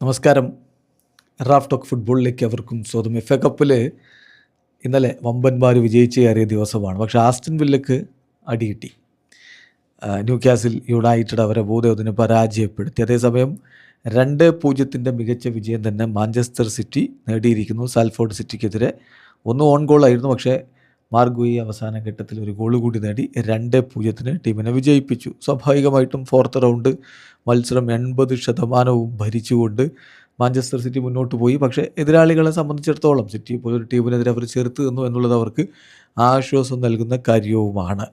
നമസ്കാരം. Raf talk ഫുട്ബോളിലേക്ക് അവർക്കും സ്വന്തം. എഫ് എ കപ്പിൽ ഇന്നലെ വമ്പന്മാർ വിജയിച്ച് കയറിയ ദിവസമാണ്. പക്ഷേ ആസ്റ്റൺ വില്ലക്ക് അടികിട്ടി. ന്യൂ കാസിൽ യുണൈറ്റഡ് അവരെ ബോധത്തിന് പരാജയപ്പെടുത്തി. അതേസമയം 2-0 മികച്ച വിജയം തന്നെ മാഞ്ചസ്റ്റർ സിറ്റി നേടിയിരിക്കുന്നു സാൽഫോർഡ് സിറ്റിക്കെതിരെ. 1 ഓൺ ഗോളായിരുന്നു, പക്ഷേ മാർഗുയി അവസാന ഘട്ടത്തിൽ ഒരു ഗോൾ കൂടി നേടി 2-0 ടീമിനെ വിജയിപ്പിച്ചു. സ്വാഭാവികമായിട്ടും ഫോർത്ത് റൗണ്ട് മത്സരം 80% ഭരിച്ചുകൊണ്ട് മാഞ്ചസ്റ്റർ സിറ്റി മുന്നോട്ട് പോയി. പക്ഷേ എതിരാളികളെ സംബന്ധിച്ചിടത്തോളം സിറ്റി പോലൊരു ടീമിനെതിരെ അവർ ചെറുത്ത് നിന്നു എന്നുള്ളത് അവർക്ക് ആശ്വാസം നൽകുന്ന കാര്യവുമാണ്.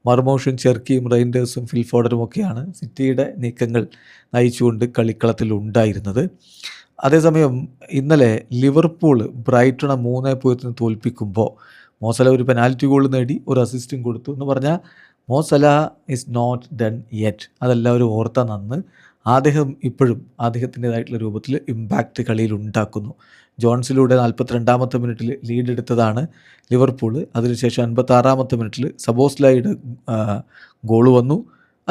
മർമോഷും ചെർക്കിയും റെയിൻഡേഴ്സും ഫിൽഫോർഡനും ഒക്കെയാണ് സിറ്റിയുടെ നീക്കങ്ങൾ നയിച്ചുകൊണ്ട് കളിക്കളത്തിൽ ഉണ്ടായിരുന്നത്. അതേസമയം ഇന്നലെ ലിവർപൂൾ ബ്രൈറ്റണെ 3-0 തോൽപ്പിക്കുമ്പോൾ മോസല ഒരു പെനാൽറ്റി ഗോൾ നേടി, ഒരു അസിസ്റ്റും കൊടുത്തു. എന്ന് പറഞ്ഞാൽ Mo Salah is not done yet. അതെല്ലാവരും ഓർത്താൽ നന്ന്. അദ്ദേഹം ഇപ്പോഴും അദ്ദേഹത്തിൻ്റെതായിട്ടുള്ള രൂപത്തിൽ ഇമ്പാക്റ്റ് കളിയിൽ ഉണ്ടാക്കുന്നു. ജോൺസിലൂടെ 42-ാമത്തെ മിനിറ്റിൽ ലീഡ് എടുത്തതാണ് ലിവർപൂൾ. അതിനുശേഷം 56-ാമത്തെ മിനിറ്റിൽ സബോസ്ലായുടെ ഗോള് വന്നു.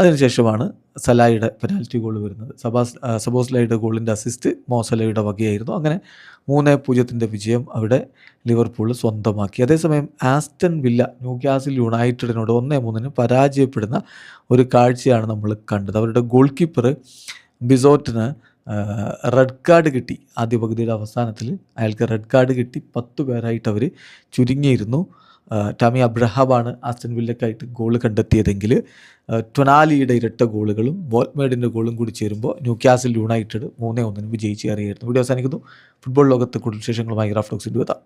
അതിനുശേഷമാണ് സലായുടെ പെനാൽറ്റി ഗോൾ വരുന്നത്. സബോസ്ലായുടെ ഗോളിൻ്റെ അസിസ്റ്റ് മോസലയുടെ വകയായിരുന്നു. അങ്ങനെ 3-0 വിജയം അവിടെ ലിവർപൂൾ സ്വന്തമാക്കി. അതേസമയം ആസ്റ്റൺ വില്ല ന്യൂ കാസിൽ യുണൈറ്റഡിനോട് 1-3 പരാജയപ്പെടുന്ന ഒരു കാഴ്ചയാണ് നമ്മൾ കണ്ടത്. അവരുടെ ഗോൾ കീപ്പർ ബിസോട്ടിന് റെഡ് കാർഡ് കിട്ടി. ആദ്യ പകുതിയുടെ അവസാനത്തിൽ അയാൾക്ക് റെഡ് കാർഡ് കിട്ടി. 10 പേരായിട്ട് അവർ ചുരുങ്ങിയിരുന്നു. ടാമി അബ്രഹാമാണ് ആസ്റ്റൺ വില്ലക്കായിട്ട് ഗോൾ കണ്ടെത്തിയതെങ്കിൽ ടൊനാലിയുടെ ഇരട്ട ഗോളുകളും ബോൾമേഡിൻ്റെ ഗോളും കൂടി ചേരുമ്പോൾ ന്യൂ കാസിൽ യുണൈറ്റഡ് 3-1 വിജയിച്ച് കയറിയായിരുന്നു. വീഡിയോ അവസാനിക്കുന്നു. ഫുട്ബോൾ ലോകത്ത് കൂടുതൽ വിശേഷങ്ങളുമായി റാഫ് ടോക്സിൻ്റെ എത്താം.